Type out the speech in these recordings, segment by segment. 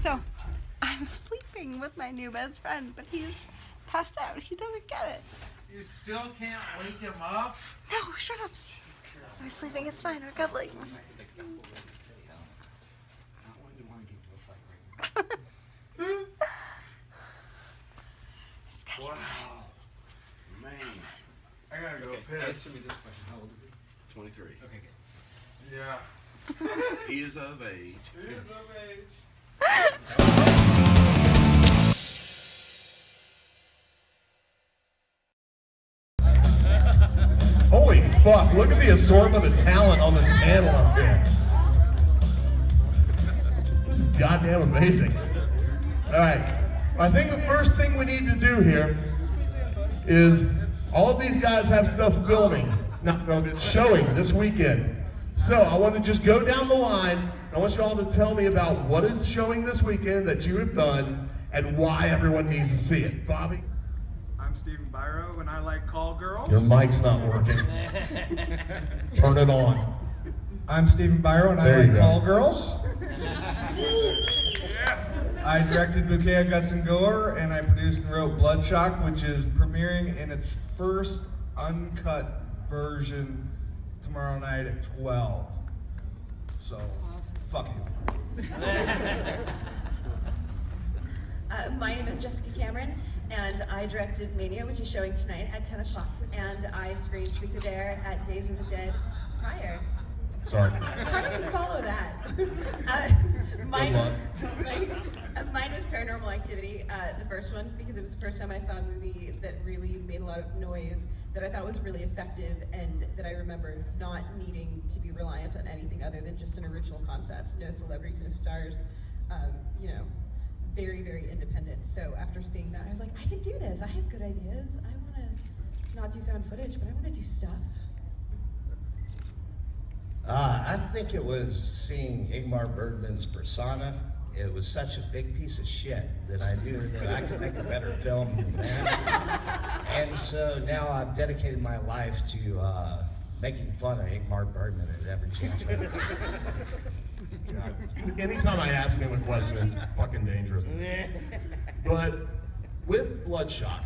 So, I'm sleeping with my new best friend, but he's passed out. He doesn't get it. You still can't wake him up? No, shut up. We're sleeping. It's fine. We're cuddling. Wow. Man. I gotta go piss. Answer me this question. How old is he? 23. Okay, good. Yeah. He is of age. He is of age. Holy fuck, look at the assortment of talent on this panel up here. This is goddamn amazing. All right, I think the first thing we need to do here is all of these guys have stuff filming, it's showing this weekend. So I want to just go down the line. I want you all to tell me about what is showing this weekend that you have done and why everyone needs to see it. Bobby? I'm Stephen Biro, and I like call girls. Your mic's not working. Turn it on. I'm Stephen Biro, and I like call girls. I directed Bouquet of Guts and Gore, and I produced and wrote Bloodshot, which is premiering in its first uncut version tomorrow night at 12. So, fuck you. My name is Jessica Cameron, and I directed Mania, which is showing tonight at 10 o'clock, and I screened Truth or Dare at Days of the Dead prior. Sorry. How do we follow that? Mine was Paranormal Activity, the first one, because it was the first time I saw a movie that really made a lot of noise, that I thought was really effective, and that I remember not needing to be reliant on anything other than just an original concept. No celebrities, no stars, you know, very, very independent. So after seeing that, I was like, I can do this. I have good ideas. I want to not do found footage, but I want to do stuff. I think it was seeing Ingmar Bergman's Persona. It was such a big piece of shit that I knew that I could make a better film than that. And so now I've dedicated my life to making fun of Ingmar Bergman at every chance I get. Anytime I ask him a question, it's fucking dangerous. But with Bloodshot,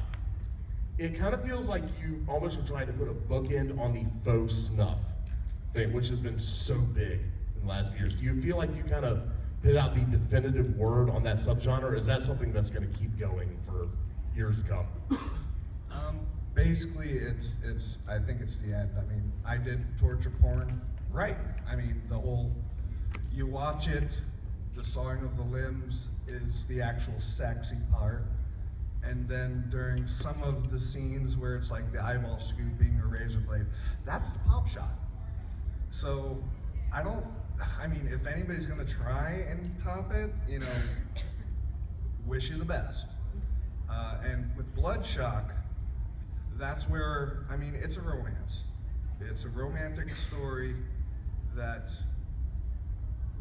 it kind of feels like you almost are trying to put a bookend on the faux snuff thing, which has been so big in the last few years. Do you feel like you kind of put out the definitive word on that subgenre, or is that something that's going to keep going for years to come? Basically, it's. I think it's the end. I mean, I did torture porn, right? I mean, the whole. You watch it, the sawing of the limbs is the actual sexy part, and then during some of the scenes where it's like the eyeball scooping or razor blade, that's the pop shot. So, I mean, if anybody's gonna try and top it, you know, wish you the best. And with Bloodshot, that's where, I mean, it's a romance. It's a romantic story that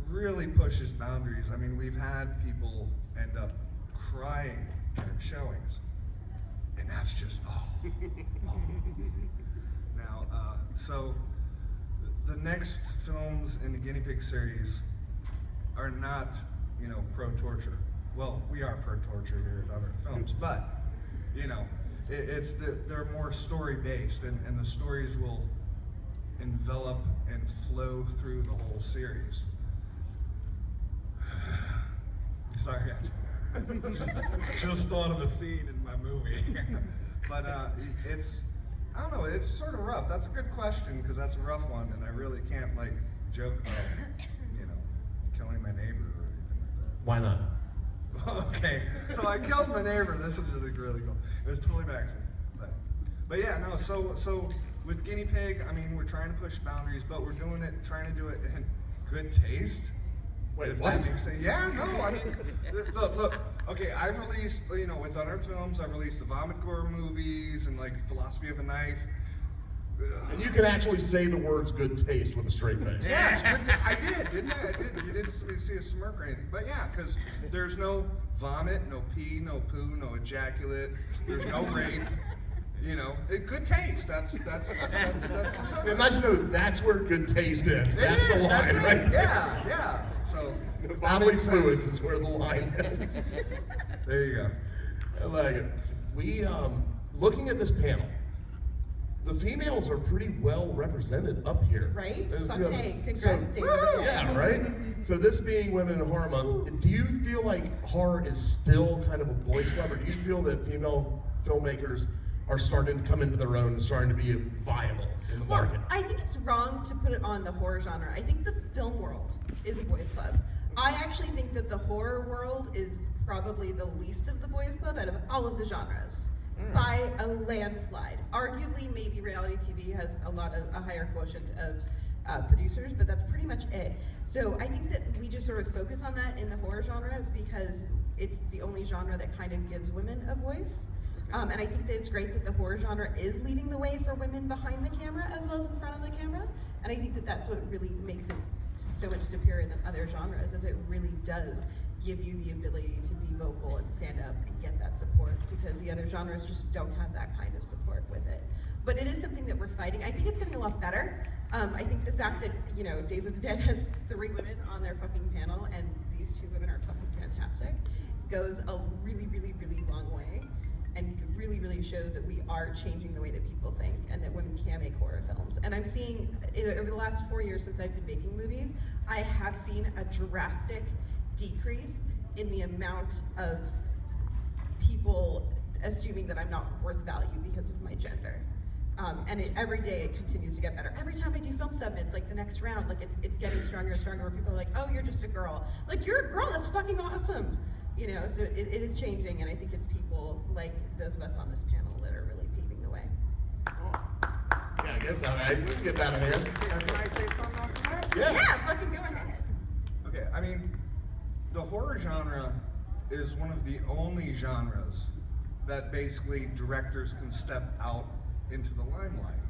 really pushes boundaries. I mean, we've had people end up crying during showings, and that's just, oh. Now, so the next films in the Guinea Pig series are not, you know, pro-torture. Well, we are pro-torture here at other films, but, you know, they're more story-based, and the stories will envelop and flow through the whole series. Sorry, I just thought of a scene in my movie. But it's, I don't know, it's sort of rough. That's a good question, because that's a rough one, and I really can't, like, joke about, you know, killing my neighbor or anything like that. Why not? Okay, so I killed my neighbor. This is really cool. It was totally by accident. But yeah, no, so with Guinea Pig, I mean, we're trying to push boundaries, but we're doing it, trying to do it in good taste. Wait, If what? that makes sense. Yeah, no, I mean, look, okay, I've released, you know, with other films, I've released the Vomit Gore movies and like Philosophy of a Knife. And you can actually say the words good taste with a straight face. Yes, I did, didn't I? I did. You didn't see a smirk or anything. But yeah, because there's no vomit, no pee, no poo, no ejaculate. There's no rape. You know, good taste. That's Imagine that's where good taste is. That's the line, right? Yeah. So, Bodily fluids is where the line is. there you go. I like it. We, looking at this panel, the females are pretty well represented up here. Right? There's, Fucking A. Congrats, so, Days of the Dead. yeah, right? So this being Women in Horror Month, do you feel like horror is still kind of a boys' club, or do you feel that female filmmakers are starting to come into their own and starting to be viable in the Well, market? I think it's wrong to put it on the horror genre. I think the film world is a boys' club. I actually think that the horror world is probably the least of the boys' club out of all of the genres. By a landslide. Arguably, maybe reality TV has a higher quotient of producers, but that's pretty much it. So I think that we just sort of focus on that in the horror genre because it's the only genre that kind of gives women a voice. And I think that it's great that the horror genre is leading the way for women behind the camera as well as in front of the camera. And I think that that's what really makes it so much superior than other genres, is it really does give you the ability to be vocal and stand up and get that support, because the other genres just don't have that kind of support with it. But it is something that we're fighting. I think it's getting a lot better. I think the fact that, you know, Days of the Dead has 3 women on their fucking panel and these 2 women are fucking fantastic goes a really, really, really long way, and really, really shows that we are changing the way that people think and that women can make horror films. And I'm seeing, over the last 4 years since I've been making movies, I have seen a drastic decrease in the amount of people assuming that I'm not worth value because of my gender. And every day it continues to get better. Every time I do film summits, like the next round, like it's getting stronger and stronger, where people are like, oh, you're just a girl. Like, you're a girl, that's fucking awesome. You know, so it is changing, and I think it's people like those of us on this panel that are really paving the way. Yeah, get that a hand. Can I say something off the bat? Yeah, fucking go ahead. Okay, I mean, the horror genre is one of the only genres that basically directors can step out into the limelight.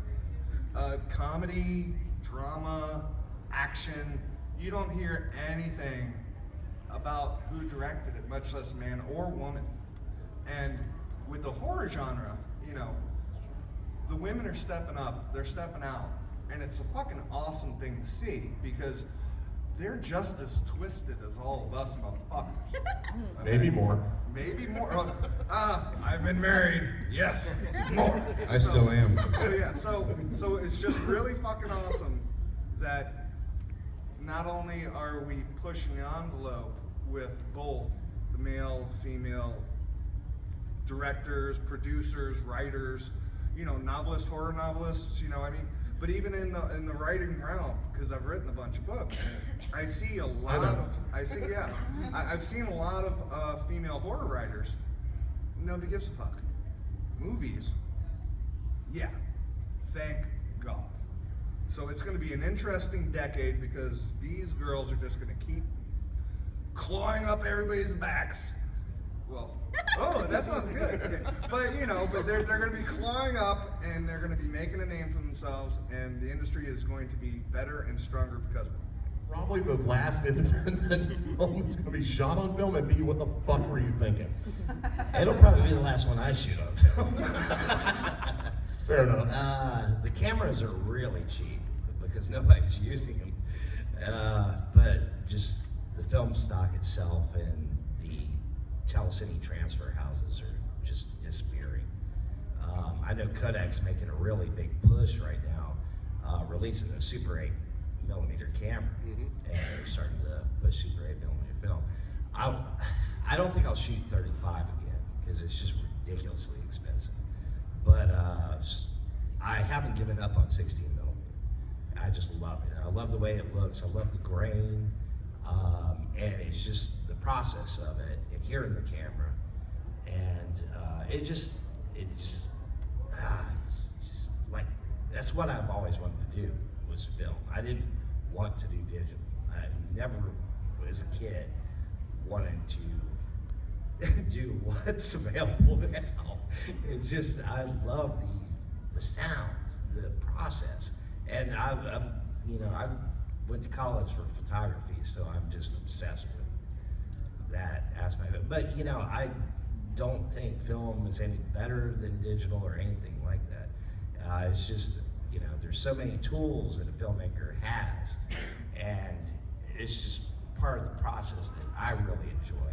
Comedy, drama, action, you don't hear anything about who directed it, much less man or woman. And with the horror genre, you know, the women are stepping up, they're stepping out, and it's a fucking awesome thing to see, because they're just as twisted as all of us motherfuckers. Maybe more. Maybe more. I've been married. Yes, more. I still am. So it's just really fucking awesome that not only are we pushing the envelope with both the male, female directors, producers, writers, you know, novelists, horror novelists, you know, I mean, but even in the writing realm, because I've written a bunch of books, I've seen a lot of female horror writers. Nobody gives a fuck. Movies, yeah, thank God. So it's going to be an interesting decade, because these girls are just going to keep clawing up everybody's backs. Well, oh, that sounds good. Okay. But you know, they're going to be clawing up, and they're going to be making a name for themselves, and the industry is going to be better and stronger because of it. Probably the last independent film that's going to be shot on film, and B, what the fuck were you thinking? It'll probably be the last one I shoot on film. Fair enough. The cameras are really cheap because nobody's using them. But just the film stock itself and the telecine transfer houses are just disappearing. I know Kodak's making a really big push right now, releasing a Super 8 millimeter camera, and they're starting to push Super 8 millimeter film. I don't think I'll shoot 35 again because it's just ridiculously expensive. But I haven't given up on 16 millimeter. I just love it. I love the way it looks. I love the grain, and it's just the process of it, and hearing the camera, and it's just like, that's what I've always wanted to do, was film. I didn't want to do digital. I never, as a kid, wanted to do what's available now. It's just, I love the sounds, the process, and I went to college for photography, so I'm just obsessed with that aspect of it. But you know, I don't think film is any better than digital or anything like that. It's just, you know, there's so many tools that a filmmaker has, and it's just part of the process that I really enjoy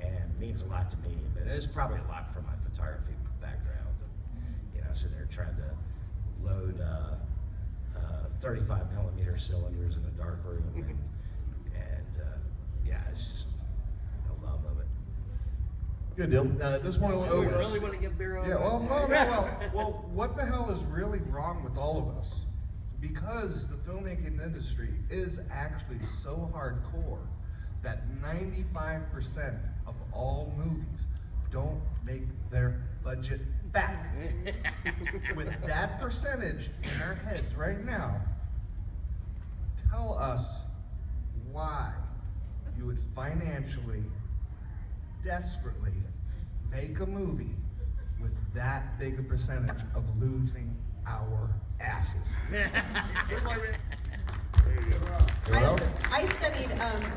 and means a lot to me. But it's probably a lot from my photography background. You know, sitting there trying to load 35 millimeter cylinders in a dark room, and yeah, it's just a love of it. Good deal. At this point, Do we really want to get Biro? Yeah, well, well, what the hell is really wrong with all of us? Because the filmmaking industry is actually so hardcore that 95% of all movies don't make their budget back. With that percentage in our heads right now, tell us why you would financially, desperately make a movie with that big a percentage of losing our asses. I studied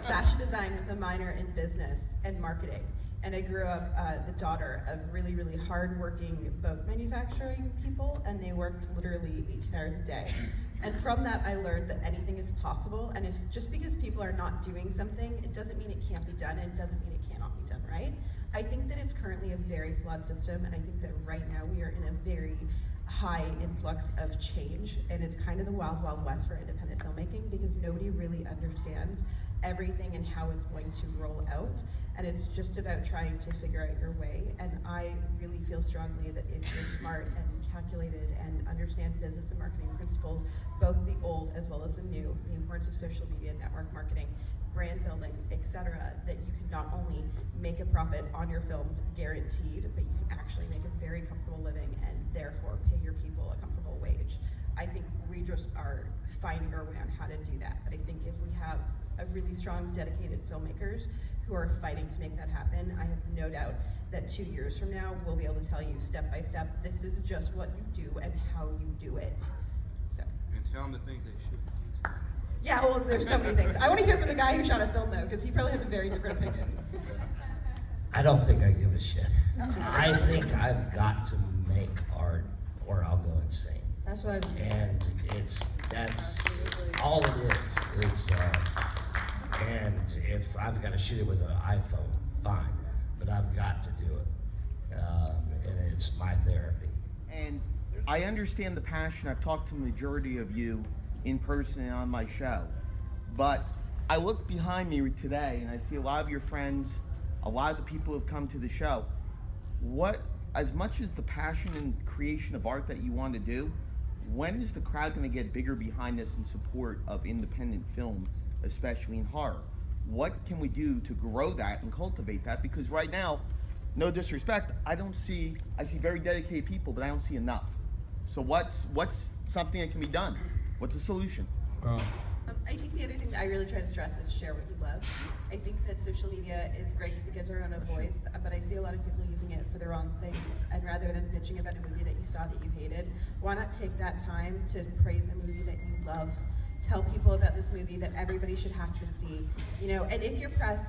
fashion design with a minor in business and marketing, and I grew up the daughter of really, really hard-working boat manufacturing people, and they worked literally 18 hours a day. And from that, I learned that anything is possible, and if just because people are not doing something, it doesn't mean it can't be done, and it doesn't mean it cannot be done, right? I think that it's currently a very flawed system, and I think that right now we are in a very high influx of change, and it's kind of the wild, wild west for independent filmmaking because nobody really understands everything and how it's going to roll out, and it's just about trying to figure out your way. And I really feel strongly that if you're smart and calculated and understand business and marketing principles, both the old as well as the new, the importance of social media, network marketing, brand building, etc., that you can not only make a profit on your films, guaranteed, but you can actually make a very comfortable living and therefore pay your people a comfortable wage. I think we just are finding our way on how to do that. But I think if we have a really strong, dedicated filmmakers who are fighting to make that happen, I have no doubt that 2 years from now, we'll be able to tell you step by step, this is just what you do and how you do it. So. And tell them the things they should do. Yeah, well, there's so many things. I want to hear from the guy who shot a film, though, because he probably has a very different opinion. I don't think I give a shit. I think I've got to make art or I'll go insane. That's what I And that's all it is. And if I've got to shoot it with an iPhone, fine, but I've got to do it. And it's my therapy. And I understand the passion. I've talked to the majority of you in person and on my show. But I look behind me today and I see a lot of your friends, a lot of the people who have come to the show. As much as the passion and creation of art that you want to do, when is the crowd going to get bigger behind this in support of independent film, especially in horror? What can we do to grow that and cultivate that? Because right now, no disrespect, I see very dedicated people, but I don't see enough. So what's something that can be done? What's the solution? I think the other thing that I really try to stress is share what you love. I think that social media is great because it gives everyone a voice, but I see a lot of people using it for the wrong things. And rather than bitching about a movie that you saw that you hated, why not take that time to praise a movie that you love? Tell people about this movie that everybody should have to see, you know. And if your press,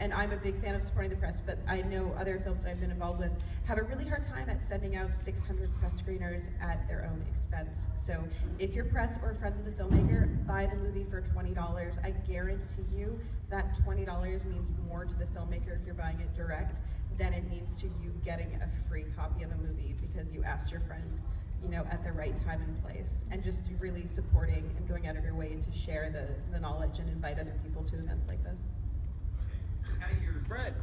and I'm a big fan of supporting the press, but I know other films that I've been involved with have a really hard time at sending out 600 press screeners at their own expense. So if your press or friends of the filmmaker buy the movie for $20, I guarantee you that $20 means more to the filmmaker if you're buying it direct than it means to you getting a free copy of a movie because you asked your friend, you know, at the right time and place, and just really supporting and going out of your way to share the knowledge and invite other people to events like this. How do you Fred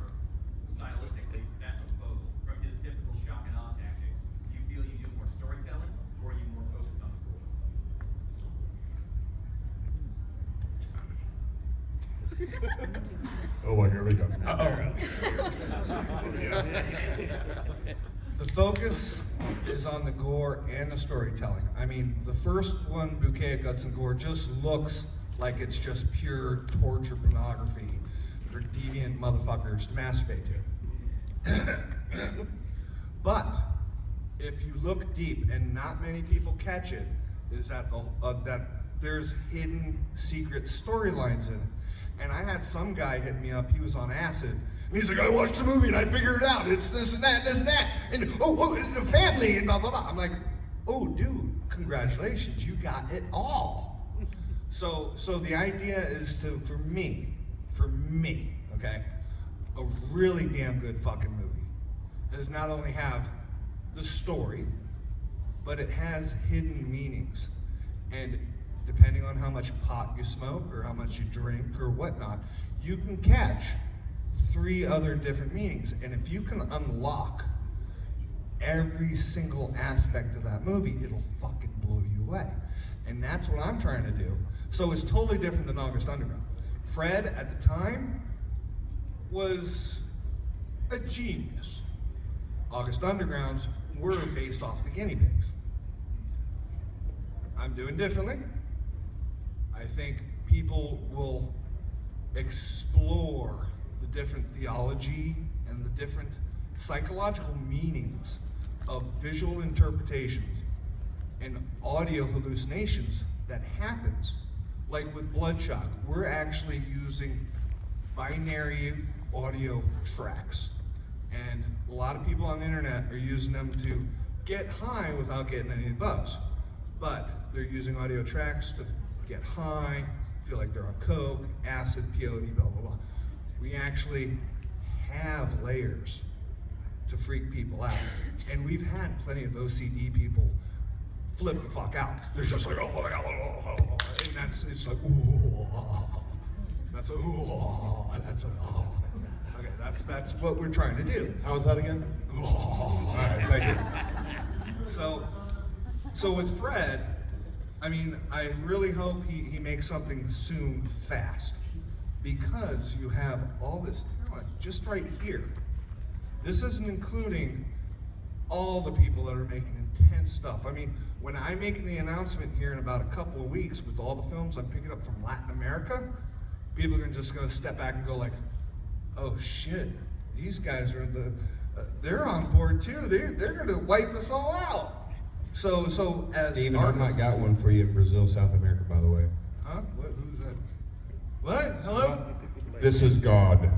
stylistically that proposal from his typical shock and awe tactics? Do you feel you do more storytelling, or are you more focused on the gore? Oh, well, here we go. The focus is on the gore and the storytelling. I mean, the first one, Bouquet of Guts and Gore, just looks like it's just pure torture pornography for deviant motherfuckers to masturbate to. But if you look deep, and not many people catch it, is that that there's hidden secret storylines in it. And I had some guy hit me up, he was on acid, and he's like, I watched the movie and I figured it out. It's this and that, and and the family, and blah, blah, blah. I'm like, oh, dude, congratulations, you got it all. So the idea is for me, for me, okay, a really damn good fucking movie does not only have the story, but it has hidden meanings. And depending on how much pot you smoke or how much you drink or whatnot, you can catch 3 other different meanings. And if you can unlock every single aspect of that movie, it'll fucking blow you away. And that's what I'm trying to do. So it's totally different than August Underground. Fred, at the time, was a genius. August Undergrounds were based off the guinea pigs. I'm doing differently. I think people will explore the different theology and the different psychological meanings of visual interpretations and audio hallucinations that happens. Like with Bloodshot, we're actually using binary audio tracks. And a lot of people on the internet are using them to get high without getting any buzz. But they're using audio tracks to get high, feel like they're on coke, acid, peyote, blah, blah, blah. We actually have layers to freak people out. And we've had plenty of OCD people flip the fuck out. They're just like, oh my God, and it's like, ooh, that's a, ooh, that's a, oh. Okay, that's what we're trying to do. How was that again? All right, thank you. So with Fred, I mean, I really hope he makes something soon, fast, because you have all this talent just right here. This isn't including all the people that are making intense stuff. I mean, when I'm making the announcement here in about a couple of weeks with all the films I'm picking up from Latin America, people are just gonna step back and go like, oh shit, these guys are they're on board too. They're gonna wipe us all out. So as Stephen, artists, I might got one for you in Brazil, South America, by the way. Huh? What? Who's that? What? Hello? This is God.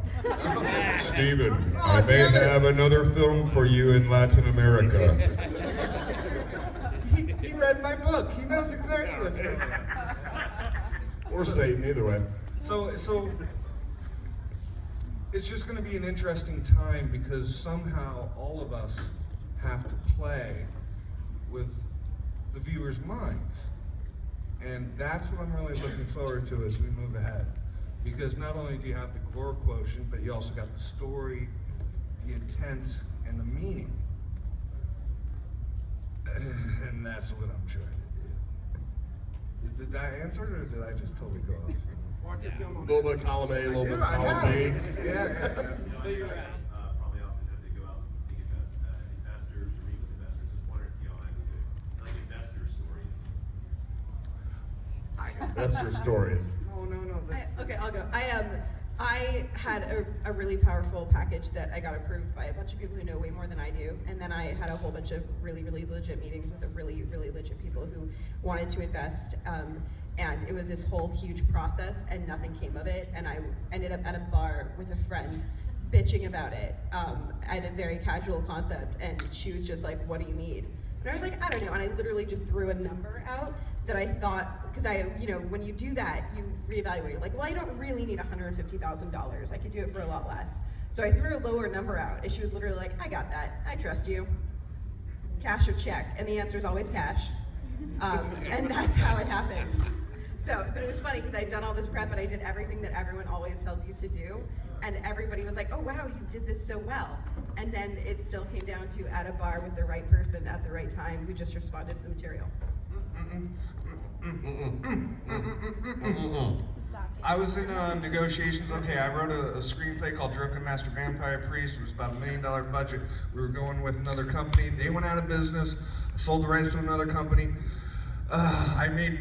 Stephen, I may damn it. have another film for you in Latin America. He read my book. He knows exactly what's going on. Or Satan, either way. So it's just going to be an interesting time because somehow all of us have to play with the viewers' minds. And that's what I'm really looking forward to as we move ahead. Because not only do you have the gore quotient, but you also got the story, the intent, and the meaning. And that's what I'm trying to do. Did that answer it, or did I just totally go off? A little bit of column A, a little bit of I column have. B. Yeah. Probably often have to go out and see investors or meet with investors. Just wondering if y'all have like investor stories. That's your stories. No. Okay, I'll go. I had a really powerful package that I got approved by a bunch of people who know way more than I do, and then I had a whole bunch of really legit meetings with really legit people who wanted to invest, and it was this whole huge process, and nothing came of it, and I ended up at a bar with a friend bitching about it at a very casual concept, and she was just like, what do you need? And I was like, I don't know, and I literally just threw a number out that I thought, because when you do that, you reevaluate. Like, well, I don't really need $150,000. I could do it for a lot less. So I threw a lower number out, and she was literally like, I got that. I trust you. Cash or check? And the answer is always cash. And that's how it happened. So, but it was funny because I'd done all this prep and I did everything that everyone always tells you to do. And everybody was like, oh wow, you did this so well. And then it still came down to at a bar with the right person at the right time who just responded to the material. I was in negotiations. Okay, I wrote a screenplay called Drunken Master Vampire Priest. It was about $1 million budget. We were going with another company. They went out of business. I sold the rights to another company. I made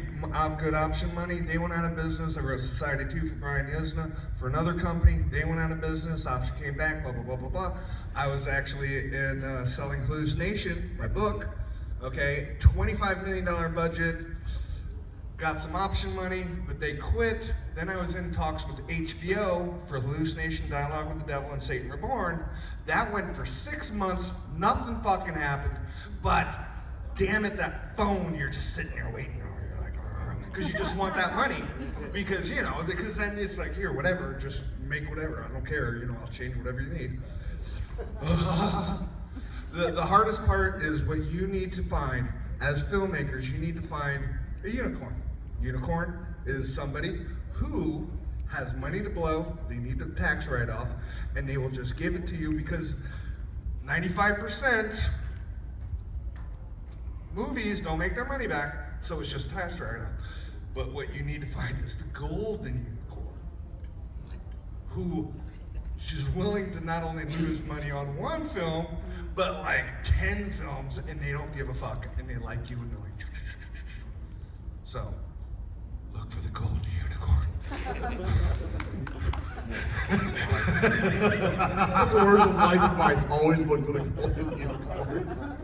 good option money. They went out of business. I wrote Society 2 for Brian Yuzna for another company. They went out of business. Option came back, blah, blah, blah, blah, blah. I was actually in selling Hallucination, my book. Okay, $25 million budget. Got some option money, but they quit. Then I was in talks with HBO for Hallucination, Dialogue with the Devil, and Satan Reborn. That went for 6 months. Nothing fucking happened. But damn it, that phone, you're just sitting there waiting. You're like, because you just want that money. Because, you know, because then it's like, here, whatever, just make whatever. I don't care, you know, I'll change whatever you need. The hardest part is what you need to find as filmmakers. You need to find a unicorn. Unicorn is somebody who has money to blow, they need the tax write-off, and they will just give it to you because 95% movies don't make their money back, so it's just tax write-off. But what you need to find is the golden unicorn, who she's willing to not only lose money on one film, but like 10 films, and they don't give a fuck, and they like you, and they're like, so, look for the golden unicorn. That's a word of life advice. Always look for the golden unicorn.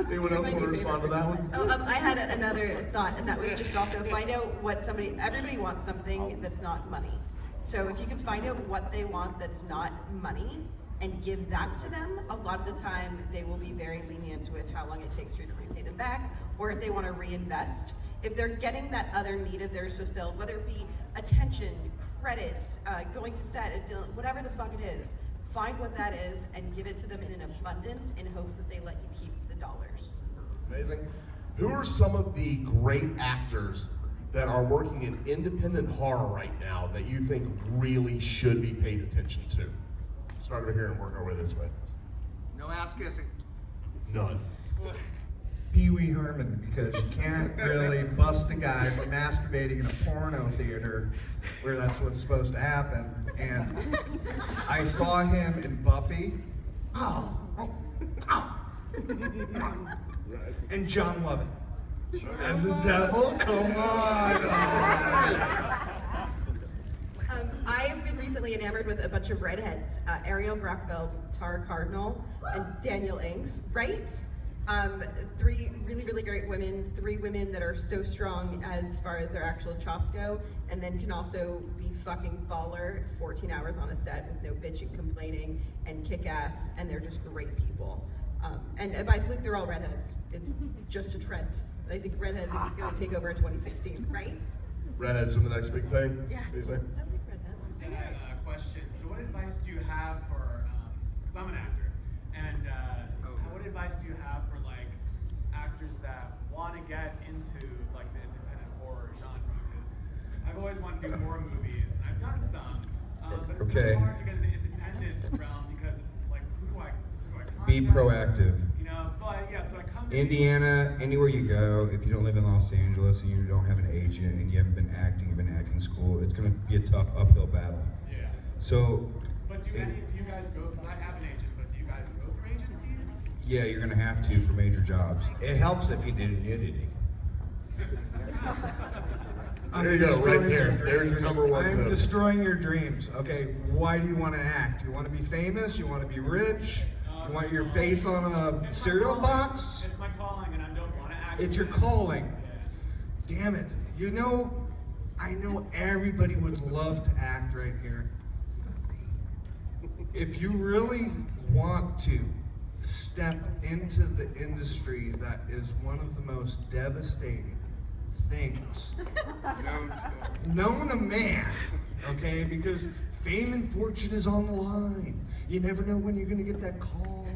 Anyone else want to respond to that one? I had another thought, and that was just also find out what everybody wants something that's not money. So if you can find out what they want that's not money and give that to them, a lot of the times they will be very lenient with how long it takes for you to repay them back, or if they want to reinvest. If they're getting that other need of theirs fulfilled, whether it be attention, credit, going to set and feeling, whatever the fuck it is, find what that is and give it to them in an abundance in hopes that they let you keep the dollars. Amazing. Who are some of the great actors that are working in independent horror right now that you think really should be paid attention to? Start over here and work our way this way. No ass kissing. None. Pee Wee Herman, because you can't really bust a guy for masturbating in a porno theater where that's what's supposed to happen. And I saw him in Buffy. And John Lovett. As the devil? Come on. I've been recently enamored with a bunch of redheads. Ariel Brockfeld, Tara Cardinal, and Daniel Ings, right? Three really, really great women, 3 women that are so strong as far as their actual chops go, and then can also be fucking baller 14 hours on a set with no bitching, complaining, and kick ass, and they're just great people. And by fluke, they're all redheads. It's just a trend. I think redhead is going to take over in 2016, right? Redheads are the next big thing? Yeah. What do you say? I like redheads. And I had a question. So what advice do you have for, because I'm an actor, and what advice do you have for like actors that want to get into like the independent horror genre? Because I've always wanted to do horror movies, and I've done some, but it's Okay. so hard to get in the independent realm because it's like, who do I Be contact? proactive. You know, but yeah, so I come to Indiana, anywhere you go, if you don't live in Los Angeles and you don't have an agent and you haven't been acting, you've been acting school, it's going to be a tough uphill battle. Yeah. So, But do any of you guys go, because I have an agent, but do you guys go through agencies? yeah, you're going to have to for major jobs. It helps if you do nudity. There you go, right there. There's your number one I'm tip. destroying your dreams. Okay, why do you want to act? You want to be famous? You want to be rich? You want your face on a cereal box? It's my calling, and I don't want to act. It's your calling. Damn it. You know, I know everybody would love to act right here. If you really want to step into the industry that is one of the most devastating things known to man, okay? Because fame and fortune is on the line. You never know when you're gonna get that call.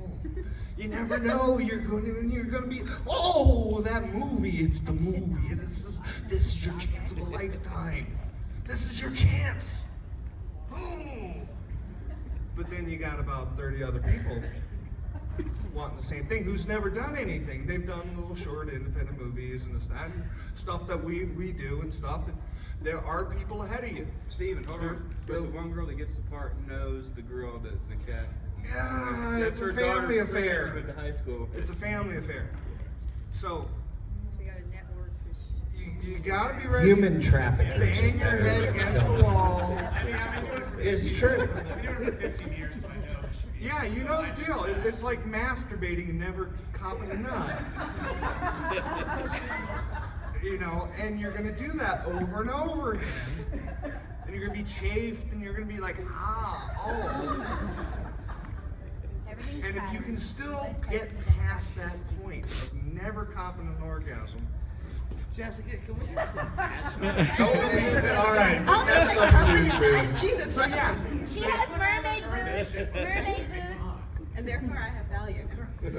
You never know you're gonna be, oh, that movie, it's the movie. This is your chance of a lifetime. This is your chance. Boom. But then you got about 30 other people wanting the same thing, who's never done anything. They've done little short independent movies and this, that, and stuff that we do and stuff. And there are people ahead of you. Steven, hold on. But the one girl that gets the part knows the girl that's the cast. Yeah, That's it's a her family daughter's friends affair. went to high school. It's a family affair. So We got a network for you gotta be ready. Human trafficking. Bang your head against the wall. I've been doing it for It's true. I've been doing it for 15 years, so I know. Yeah, you know the deal. It's like masturbating and never copping a nut. You know, and you're gonna do that over and over again. And you're gonna be chafed and you're gonna be like, And if you can still get past that point of never copping an orgasm, Jessica, can we get some patch? All right. I'll That's take enough a news, baby. Jesus. She has mermaid boots. Mermaid boots. And therefore I have value. Here's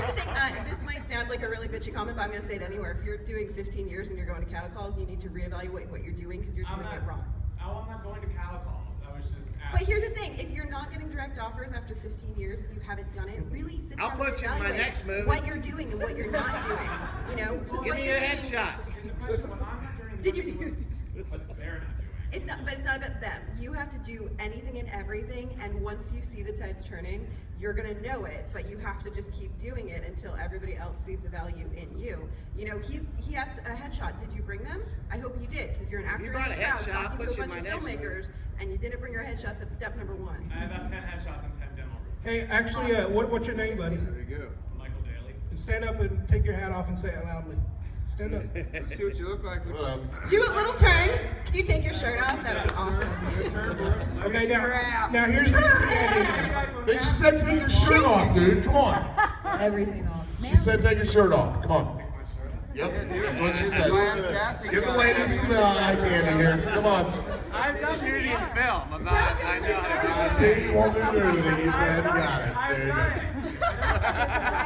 the thing, this might sound like a really bitchy comment, but I'm going to say it anywhere. If you're doing 15 years and you're going to cattle calls, you need to reevaluate what you're doing because you're doing it wrong. I'm not going to cattle calls. I was just asking. But here's the thing, if you're not getting direct offers after 15 years, if you haven't done it, really sit down I'll put and you in my evaluate next movie. what you're doing and what you're not doing. You know, Give what me you're a doing. headshot. Did you? What they're not doing. It's not, but it's not about them. You have to do anything and everything, and once you see the tides turning, you're gonna know it. But you have to just keep doing it until everybody else sees the value in you. You know, he asked a headshot. Did you bring them? I hope you did, because you're an actor in brought this a crowd headshot, talking put to a you in bunch of my next filmmakers, and you didn't bring your headshot. That's step number one. I have about 10 headshots and 10 demo reels. Hey, actually, what's your name, buddy? There you go. Michael Daly. Stand up and take your hat off and say it loudly. Stand up. Let's see what you look like. What up? Do a little turn. Could you take your shirt off? That would be awesome. Turn for us. Let me Okay, see your ass. now here's the They just said take your shirt off, dude. Come on. Everything off. She said take your shirt off. Come on. Yep, that's what she said. Give the ladies some eye candy here. Come on. I've done nudity in film. I know how to do it. See, you won't do nudity. He said, got it. There you go.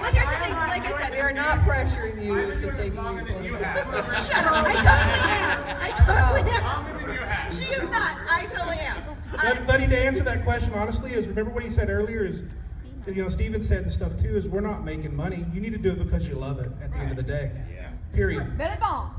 Well, here's the thing. Like I said, We are not pressuring you to take your clothes off. Shut up. I totally am. She is not. I totally am. Buddy, to answer that question honestly, is remember what he said earlier is, you know, Stephen said and stuff too, is we're not making money. You need to do it because you love it at the end of the day. Yeah. Period. Bet it bomb.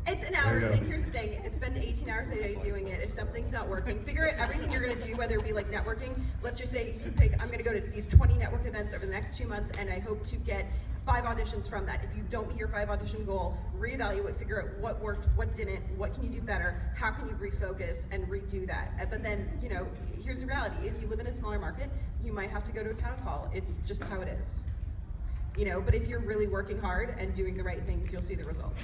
It's an hour thing. Here's the thing. Spend 18 hours a day doing it. If something's not working, figure out everything you're going to do, whether it be like networking. Let's just say you pick, I'm going to go to these 20 network events over the next 2 months, and I hope to get 5 auditions from that. If you don't meet your 5 audition goal, reevaluate, figure out what worked, what didn't, what can you do better, how can you refocus and redo that. But then, you know, here's the reality. If you live in a smaller market, you might have to go to a cattle call. It's just how it is. You know, but if you're really working hard and doing the right things, you'll see the results.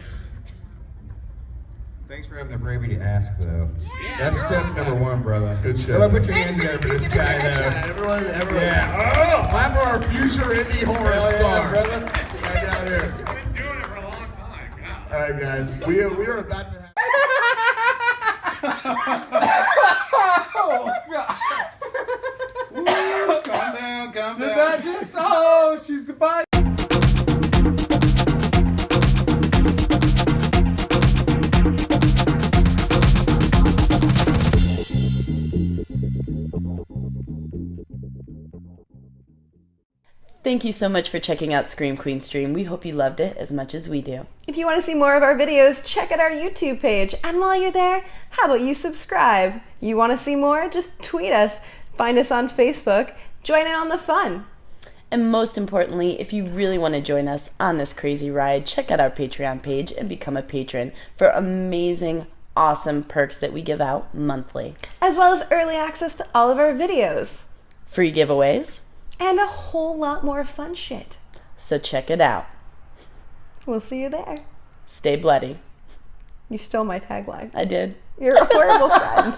Thanks for having the bravery to ask, though. Yeah, That's you're step awesome. number 1, brother. Good shit. Well, put your And hands really together for do this give it guy, a headshot. though. Everyone. Yeah. Oh! Clap for our future indie horror Hell yeah, star. brother. Right down here. I've been doing it for a long time. God. All right, guys. We are about to have. Calm down, calm Did down. that just? Oh, she's goodbye. Thank you so much for checking out Scream Queen Stream. We hope you loved it as much as we do. If you want to see more of our videos, check out our YouTube page. And while you're there, how about you subscribe? You want to see more? Just tweet us. Find us on Facebook. Join in on the fun. And most importantly, if you really want to join us on this crazy ride, check out our Patreon page and become a patron for amazing, awesome perks that we give out monthly. As well as early access to all of our videos. Free giveaways. And a whole lot more fun shit. So check it out. We'll see you there. Stay bloody. You stole my tagline. I did. You're a horrible friend.